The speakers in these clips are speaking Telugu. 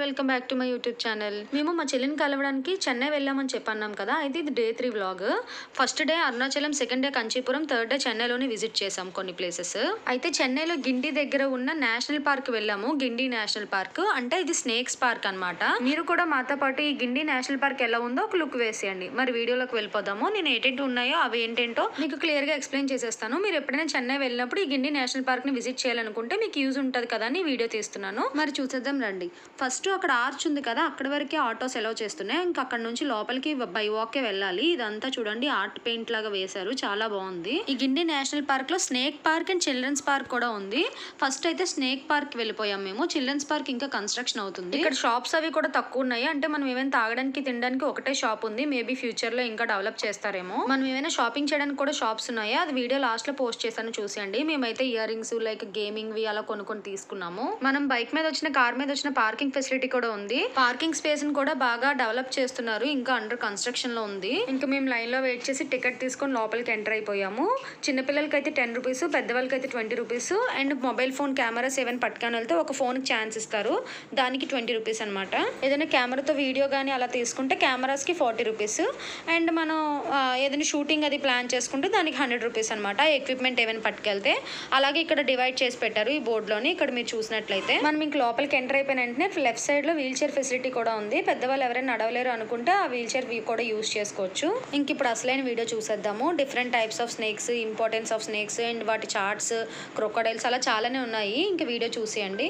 Welcome back to my YouTube channel. మేము మా చెల్లిని కలవడానికి చెన్నై వెళ్ళామని చెప్పన్నాం కదా. అయితే ఇది day 3 vlog. First day Arunachalam, second day Kanchipuram, third day చెన్నైలోని విజిట్ చేసాం కొన్ని ప్లేసెస్. అయితే చెన్నైలో గిండి దగ్గర ఉన్న నేషనల్ పార్క్ వెళ్ళాము. గిండి నేషనల్ పార్క్ అంటే ఇది స్నేక్స్ పార్క్ అన్నమాట. మీరు కూడా మాతో పాటు ఈ గిండి నేషనల్ పార్క్ ఎలా ఉందో ఒక లుక్ వేసేయండి. మరి వీడియోలోకి వెళ్ళిపోదాము. నేను ఏంటంటే ఉన్నాయో అవి ఏంటంటో మీకు క్లియర్ గా ఎక్స్ప్లెయిన్ చేసేస్తాను. మీరు ఎప్పుడైనా చెన్నై వెళ్ళినప్పుడు ఈ గిండి నేషనల్ పార్క్ ని విజిట్ చేయాలనుకుంటే మీకు యూజ్ ఉంటుంది కదా అని వీడియో తీస్తున్నాను. మరి చూసేద్దాం రండి. ఫస్ట్ అక్కడ ఆర్చ్ ఉంది కదా, అక్కడ వరకే ఆటోస్ ఎలా చేస్తున్నాయి. ఇంకా అక్కడ నుంచి లోపలికి బై వాకే వెళ్ళాలి. ఇదంతా చూడండి ఆర్ట్ పెయింట్ లాగా వేశారు, చాలా బాగుంది. ఈ గిండి నేషనల్ పార్క్ లో snake park and children's park కూడా ఉంది. ఫస్ట్ అయితే స్నేక్ పార్క్ వెళ్ళిపోయాం మేము. చిల్డ్రన్స్ పార్క్ ఇంకా కన్స్ట్రక్షన్ అవుతుంది. ఇక్కడ షాప్స్ అవి కూడా తక్కువ ఉన్నాయి. అంటే మనం ఏమైనా తాగడానికి తినడానికి ఒకటే షాప్ ఉంది. మేబీ ఫ్యూచర్ లో ఇంకా డెవలప్ చేస్తారేమో. మనం ఏమైనా షాపింగ్ చేయడానికి కూడా షాప్స్ ఉన్నాయి. అది వీడియో లాస్ట్ లో పోస్ట్ చేశాను చూసేయండి. మేమైతే ఇయర్ రింగ్స్ లైక్ గేమింగ్ వి అలా కొనుక్కొని తీసుకున్నాము. మనం బైక్ మీద వచ్చిన, కార్ మీద వచ్చిన పార్కింగ్ ఫెసిలిటీ కూడా ఉంది. పార్కింగ్ స్పేస్ ని కూడా బాగా డెవలప్ చేస్తున్నారు. ఇంకా అండర్ కన్స్ట్రక్షన్ లో ఉంది. ఇంకా మేము లైన్ లో వెయిట్ చేసి టికెట్ తీసుకొని లోపలికి ఎంటర్ అయిపోయాము. చిన్నపిల్లలకి అయితే 10 రూపీస్, పెద్దవాళ్ళకి అయితే 20 rupees. And mobile phone cameras ఏమైనా పట్టుకొని వెళ్తే ఒక ఫోన్ కి ఛాన్స్ ఇస్తారు, దానికి 20 రూపీస్ అనమాట. ఏదైనా కెమెరాతో వీడియో కానీ అలా తీసుకుంటే కెమెరాస్ కి 40 రూపీస్. అండ్ మనం ఏదైనా షూటింగ్ అది ప్లాన్ చేసుకుంటే దానికి 100 రూపీస్ అనమాట. ఎక్విప్మెంట్ ఏమైనా పట్టుకెళ్తే. అలాగే ఇక్కడ డివైడ్ చేసి పెట్టారు ఈ బోర్డు లోని. ఇక్కడ మీరు చూసినట్లయితే మనం ఇంక లోపలికి ఎంటర్ అయిపోయిన వెంటనే లెఫ్ట్ సైడ్ లో వీల్ చైర్ ఫెసిలిటీ కూడా ఉంది. పెద్దవాళ్ళు ఎవరైనా నడవలేరు అనుకుంటే ఆ వీల్ చైర్ కూడా యూజ్ చేసుకోవచ్చు. ఇంక ఇప్పుడు అసలైన వీడియో చూసేద్దాము. Different types of snakes, importance of snakes and వాటి చార్ట్స్, క్రొకోడైల్స్ అలా చాలానే ఉన్నాయి. ఇంక వీడియో చూసేయండి.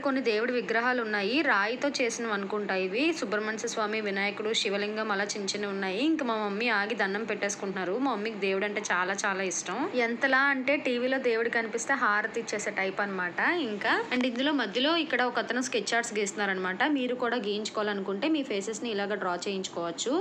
కొన్ని దేవుడి విగ్రహాలు ఉన్నాయి, రాయితో చేసినవి అనుకుంటా ఇవి. సుబ్రహ్మణ్య స్వామి, వినాయకుడు, శివలింగం అలా చిన్న చిన్నవి ఉన్నాయి. ఇంకా మా మమ్మీ ఆగి దండం పెట్టేసుకుంటున్నారు. మా మమ్మీకి దేవుడు అంటే చాలా చాలా ఇష్టం. ఎంతలా అంటే టీవీలో దేవుడు కనిపిస్తే హారతి ఇచ్చేసే టైప్ అనమాట. ఇంకా అండ్ ఇందులో మధ్యలో ఇక్కడ ఒక అతను స్కెచ్ ఆర్ట్స్ గీస్తున్నారనమాట. మీరు కూడా గీయించుకోవాలనుకుంటే మీ ఫేసెస్ ని ఇలాగ డ్రా చేయించుకోవచ్చు.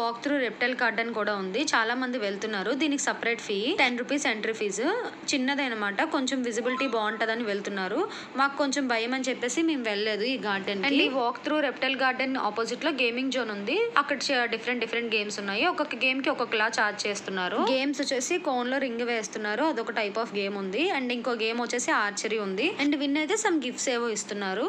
వాక్ త్రూ రెప్టైల్ గార్డెన్ కూడా ఉంది. చాలా మంది వెళ్తున్నారు. దీనికి separate fee 10 rupees entry fees. చిన్నదనమాట, కొంచెం విజిబిలిటీ బాగుంటుందని వెళ్తున్నారు. మాకు కొంచెం భయం అని చెప్పేసి మేము వెళ్ళలేదు ఈ గార్డెన్. అండ్ ఈ walk through reptile garden opposite లో గేమింగ్ జోన్ ఉంది. అక్కడ డిఫరెంట్ గేమ్స్ ఉన్నాయి. ఒక్కొక్క గేమ్ కి ఒక్కొక్కలా చార్జ్ చేస్తున్నారు. గేమ్స్ వచ్చేసి కోన్ లో రింగ్ వేస్తున్నారు, అదొక టైప్ ఆఫ్ గేమ్ ఉంది. అండ్ ఇంకో గేమ్ వచ్చేసి ఆర్చరీ ఉంది. అండ్ విన్ అయితే సమ్ గిఫ్ట్స్ ఏవో ఇస్తున్నారు.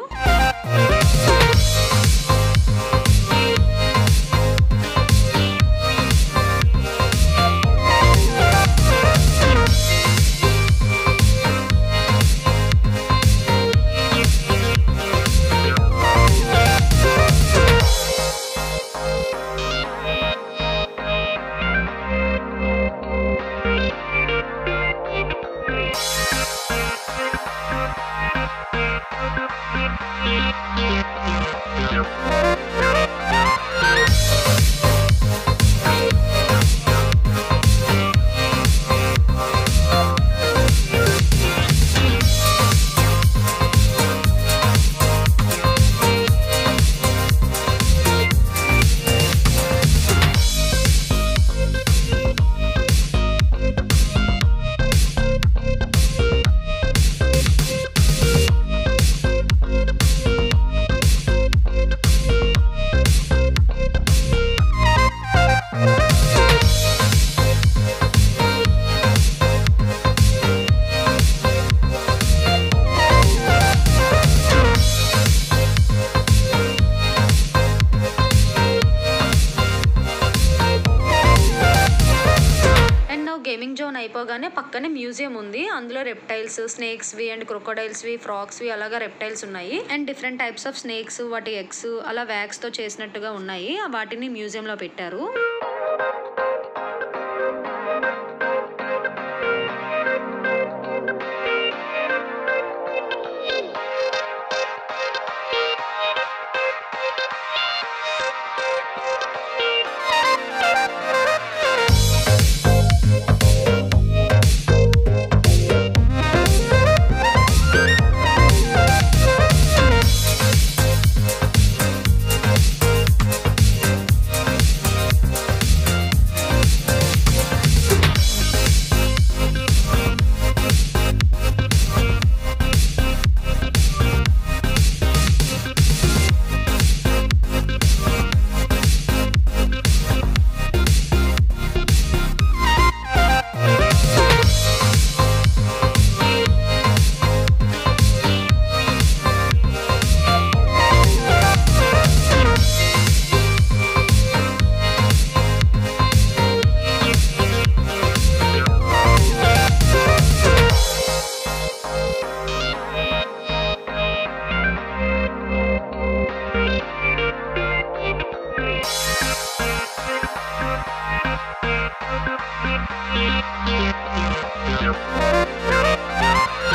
గేమింగ్ జోన్ అయిపోగానే పక్కనే మ్యూజియం ఉంది. అందులో రెప్టైల్స్, స్నేక్స్ వి అండ్ క్రొకోడైల్స్ వి, ఫ్రాగ్స్ వి అలాగా రెప్టైల్స్ ఉన్నాయి. And different types of snakes, వాటి ఎగ్స్ అలా వ్యాక్స్ తో చేసినట్టుగా ఉన్నాయి. వాటిని మ్యూజియం లో పెట్టారు.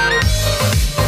Yeah.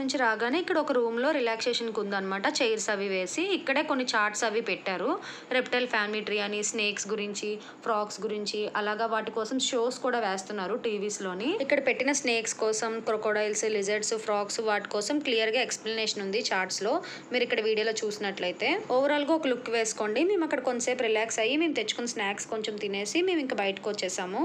నుంచి రాగానే ఇక్కడ ఒక రూమ్లో రిలాక్సేషన్కి ఉందన్నమాట, చైర్స్ అవి వేసి ఇక్కడే కొన్ని చార్ట్స్ అవి పెట్టారు. రెప్టైల్ ఫ్యామిలీ ట్రీ అని, స్నేక్స్ గురించి, ఫ్రాక్స్ గురించి, అలాగా వాటి కోసం షోస్ కూడా వేస్తున్నారు టీవీస్లోని. ఇక్కడ పెట్టిన స్నేక్స్ కోసం, క్రొకోడైల్స్, లిజర్డ్స్, ఫ్రాక్స్ వాటి కోసం క్లియర్గా ఎక్స్ప్లెనేషన్ ఉంది చార్ట్స్లో. మీరు ఇక్కడ వీడియోలో చూసినట్లయితే ఓవరాల్గా ఒక లుక్ వేసుకోండి. మేము అక్కడ కొంతసేపు రిలాక్స్ అయ్యి మేము తెచ్చుకున్న స్నాక్స్ కొంచెం తినేసి మేము ఇంకా బయటకు వచ్చేసాము.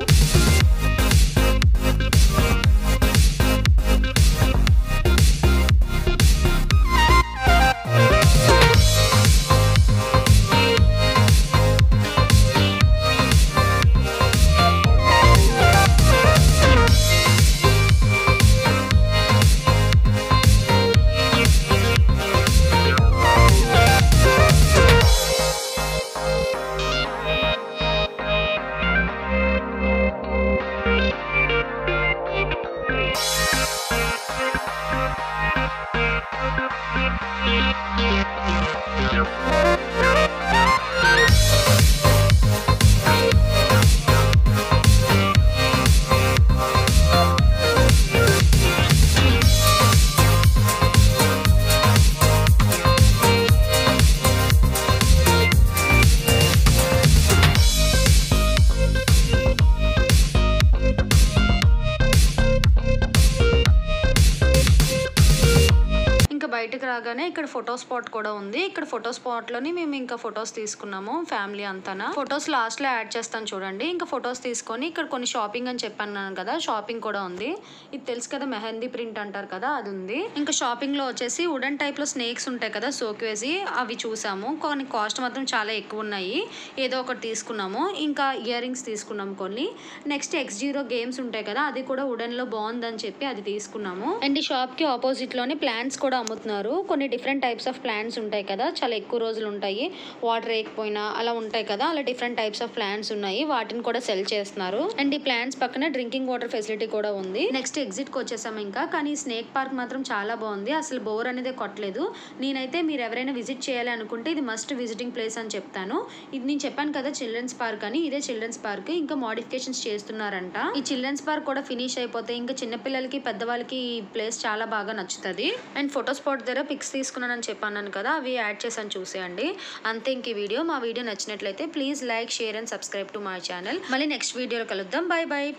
బయటకు రాగానే ఇక్కడ ఫోటో స్పాట్ కూడా ఉంది. ఇక్కడ ఫోటో స్పాట్ లోని మేము ఇంకా ఫొటోస్ తీసుకున్నాము ఫ్యామిలీ అంతా. ఫొటోస్ లాస్ట్ లో యాడ్ చేస్తాను చూడండి. ఇంకా ఫొటోస్ తీసుకొని ఇక్కడ కొన్ని షాపింగ్ అని చెప్పాను కదా, షాపింగ్ కూడా ఉంది. ఇది తెలుసు కదా, మెహందీ ప్రింట్ అంటారు కదా, అది ఉంది. ఇంకా షాపింగ్ లో వచ్చేసి వుడెన్ టైప్ లో స్నేక్స్ ఉంటాయి కదా, సోక్వేజీ, అవి చూసాము. కొన్ని కాస్ట్ మాత్రం చాలా ఎక్కువ ఉన్నాయి. ఏదో ఒకటి తీసుకున్నాము. ఇంకా ఇయర్ రింగ్స్ తీసుకున్నాము కొన్ని. నెక్స్ట్ X0 గేమ్స్ ఉంటాయి కదా, అది కూడా వుడెన్ లో బాగుందని చెప్పి అది తీసుకున్నాము. అండ్ ఈ షాప్ కి ఆపోజిట్ లోనే ప్లాంట్స్ కూడా అమ్ముతున్నారు. కొన్ని డిఫరెంట్ టైప్స్ ఆఫ్ ప్లాంట్స్ ఉంటాయి కదా, చాలా ఎక్కువ రోజులు ఉంటాయి, వాటర్ వేయకపోయినా అలా ఉంటాయి కదా, అలా డిఫరెంట్ టైప్స్ ఆఫ్ ప్లాంట్స్ ఉన్నాయి. వాటిని కూడా సెల్ చేస్తున్నారు. అండ్ ఈ ప్లాంట్స్ పక్కన డ్రింకింగ్ వాటర్ ఫెసిలిటీ కూడా ఉంది. నెక్స్ట్ ఎగ్జిట్ కి వచ్చేసాము ఇంకా. కానీ స్నేక్ పార్క్ మాత్రం చాలా బాగుంది, అసలు బోర్ అనేది కొట్టలేదు. నేనైతే మీరు ఎవరైనా విజిట్ చేయాలి అనుకుంటే ఇది మస్ట్ విజిటింగ్ ప్లేస్ అని చెప్తాను. ఇది నేను చెప్పాను కదా చిల్డ్రన్స్ పార్క్ అని, ఇదే చిల్డ్రన్స్ పార్క్. ఇంకా మోడిఫికేషన్స్ చేస్తున్నారంట. ఈ చిల్డ్రన్స్ పార్క్ కూడా ఫినిష్ అయిపోతే ఇంకా చిన్నపిల్లలకి పెద్దవాళ్ళకి ఈ ప్లేస్ చాలా బాగా నచ్చుతుంది. అండ్ ఫోటో స్పాట్ దగ్గర పిక్స్ తీసుకున్నానని చెప్పాను కదా, అవి యాడ్ చేశాను చూసేయండి. అంతే. ఇంక ఈ వీడియో, మా వీడియో నచ్చినట్లయితే please like, share and subscribe to my channel. మళ్ళీ నెక్స్ట్ వీడియోలో కలుద్దాం. Bye bye.